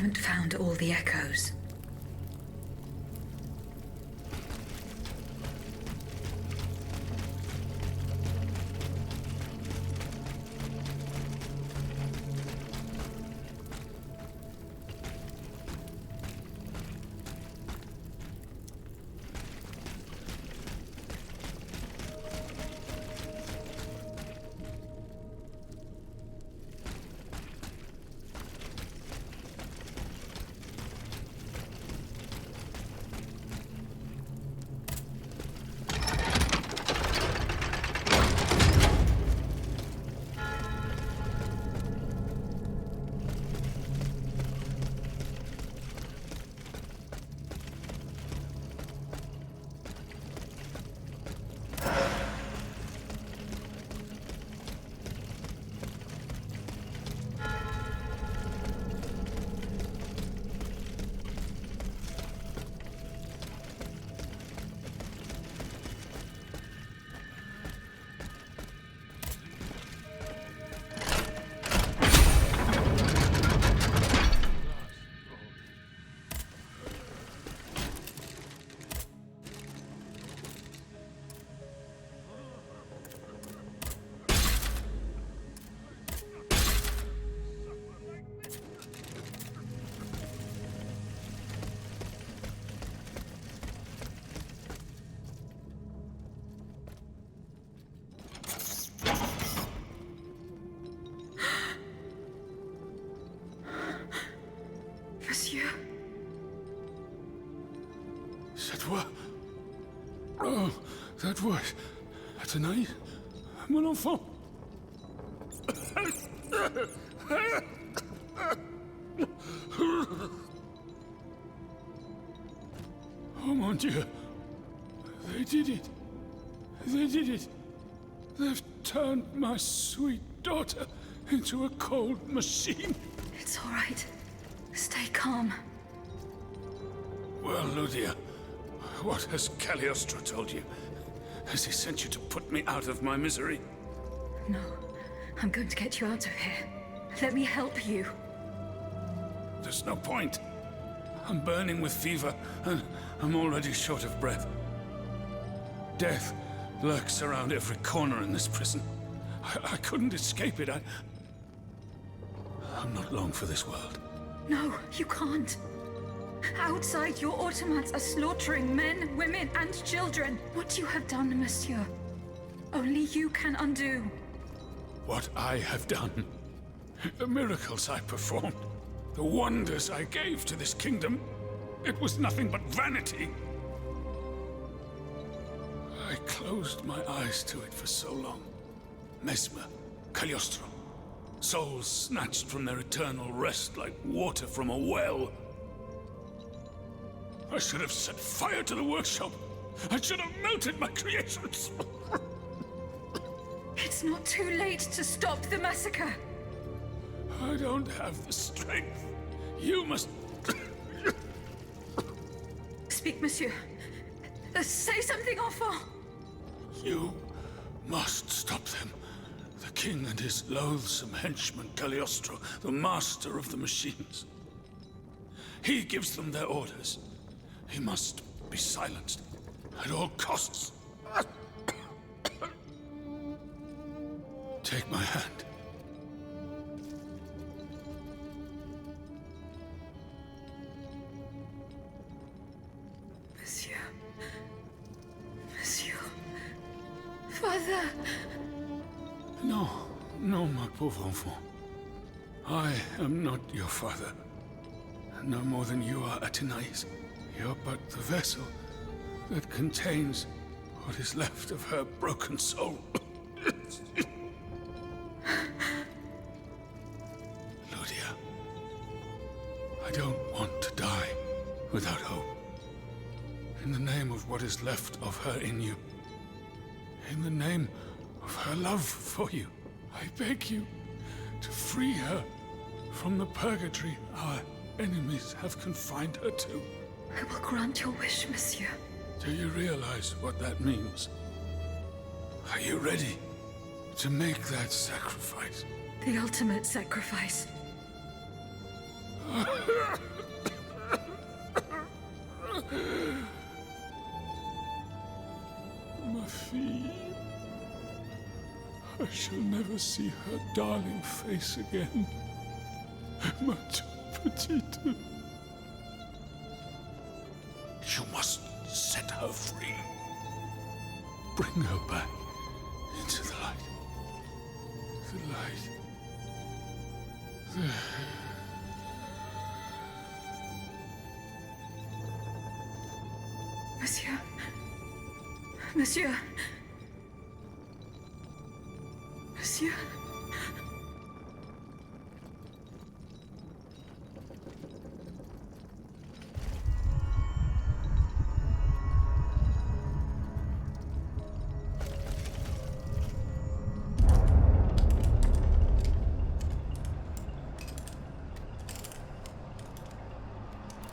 haven't found all the echoes. Monsieur. C'est toi? Oh, that voice. Athénaïs? Mon enfant? Oh mon Dieu. They did it. They did it. They've turned my sweet daughter into a cold machine. It's all right. Stay calm. Well, Ludia, what has Cagliostro told you? Has he sent you to put me out of my misery? No. I'm going to get you out of here. Let me help you. There's no point. I'm burning with fever, and I'm already short of breath. Death lurks around every corner in this prison. I couldn't escape it. I'm not long for this world. No, you can't. Outside, your automats are slaughtering men, women, and children. What you have done, monsieur, only you can undo. What I have done, the miracles I performed, the wonders I gave to this kingdom, it was nothing but vanity. I closed my eyes to it for so long. Mesmer, Cagliostro, souls snatched from their eternal rest like water from a well. I should have set fire to the workshop. I should have melted my creations. It's not too late to stop the massacre. I don't have the strength. You must... Speak, monsieur. Say something, enfant. You must stop them. The king and his loathsome henchman, Cagliostro, the master of the machines. He gives them their orders. He must be silenced at all costs. Take my hand. Monsieur. Monsieur. Father. No, no, my pauvre enfant. I am not your father. No more than you are, Athénaïs. You're but the vessel that contains what is left of her broken soul. Ludia, I don't want to die without hope. In the name of what is left of her in you, in the name of her love for you, I beg you to free her from the purgatory our enemies have confined her to. I will grant your wish, monsieur. Do you realize what that means? Are you ready to make that sacrifice? The ultimate sacrifice. Ma fille. I shall never see her darling face again. Ma toute petite. You must set her free. Bring her back into the light. The light. Monsieur. Monsieur. Monsieur.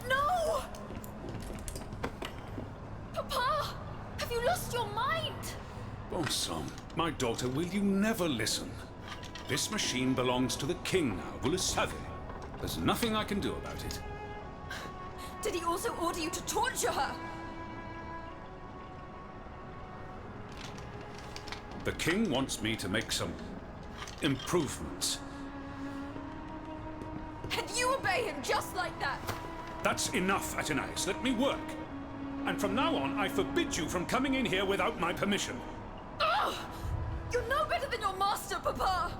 No! Papa! Have you lost your mind? Bon sang, my daughter, will you never listen? This machine belongs to the king now, vous le savez. There's nothing I can do about it. Did he also order you to torture her? The king wants me to make some improvements. And you obey him just like that? That's enough, Athenais. Let me work. And from now on, I forbid you from coming in here without my permission. Ugh! You're no better than your master, Papa!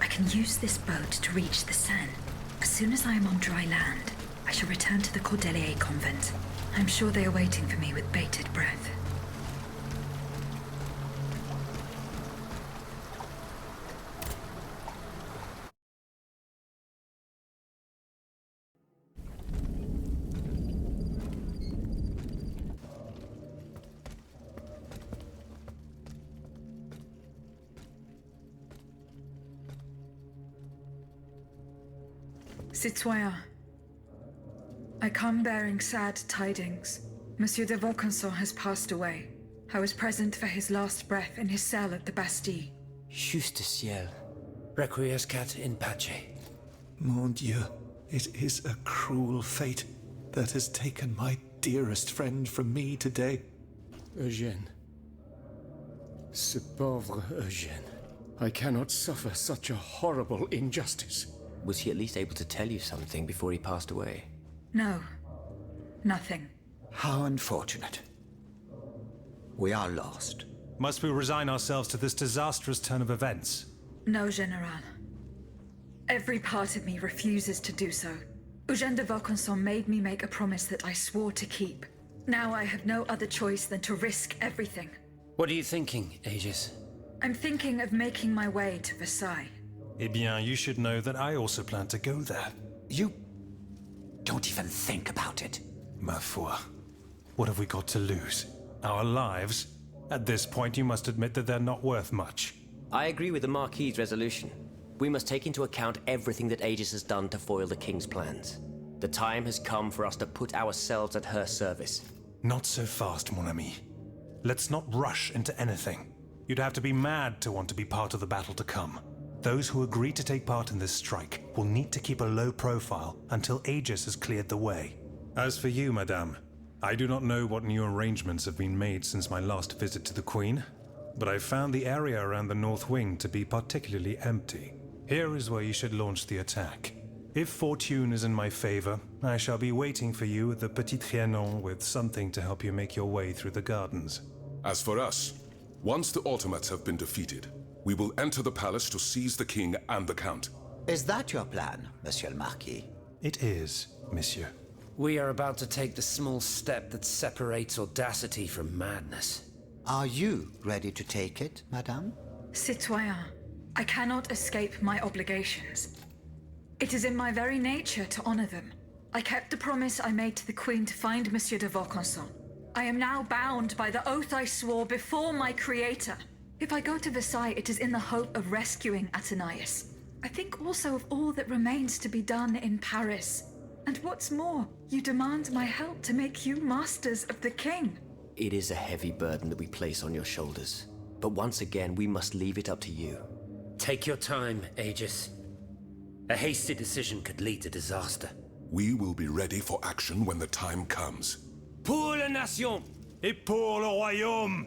I can use this boat to reach the Seine. As soon as I am on dry land, I shall return to the Cordelier convent. I'm sure they are waiting for me with bated breath. Citoyen, I come bearing sad tidings. Monsieur de Vaucanson has passed away. I was present for his last breath in his cell at the Bastille. Juste ciel. Requiescat in pace. Mon Dieu, it is a cruel fate that has taken my dearest friend from me today. Eugène. Ce pauvre Eugène. I cannot suffer such a horrible injustice. Was he at least able to tell you something before he passed away? No. Nothing. How unfortunate. We are lost. Must we resign ourselves to this disastrous turn of events? No, General. Every part of me refuses to do so. Eugène de Vaucanson made me make a promise that I swore to keep. Now I have no other choice than to risk everything. What are you thinking, Aegis? I'm thinking of making my way to Versailles. Eh bien, you should know that I also plan to go there. You don't even think about it. Ma foi. What have we got to lose? Our lives? At this point, you must admit that they're not worth much. I agree with the Marquis's resolution. We must take into account everything that Aegis has done to foil the King's plans. The time has come for us to put ourselves at her service. Not so fast, mon ami. Let's not rush into anything. You'd have to be mad to want to be part of the battle to come. Those who agree to take part in this strike will need to keep a low profile until Aegis has cleared the way. As for you, madame, I do not know what new arrangements have been made since my last visit to the Queen, but I found the area around the North Wing to be particularly empty. Here is where you should launch the attack. If fortune is in my favor, I shall be waiting for you at the Petit Trianon with something to help you make your way through the gardens. As for us, once the automats have been defeated, we will enter the palace to seize the king and the count. Is that your plan, Monsieur le Marquis? It is, monsieur. We are about to take the small step that separates audacity from madness. Are you ready to take it, madame? Citoyen, I cannot escape my obligations. It is in my very nature to honor them. I kept the promise I made to the Queen to find Monsieur de Vaucanson. I am now bound by the oath I swore before my creator. If I go to Versailles, it is in the hope of rescuing Athenais. I think also of all that remains to be done in Paris. And what's more, you demand my help to make you masters of the king. It is a heavy burden that we place on your shoulders. But once again, we must leave it up to you. Take your time, Aegis. A hasty decision could lead to disaster. We will be ready for action when the time comes. Pour la nation et pour le royaume!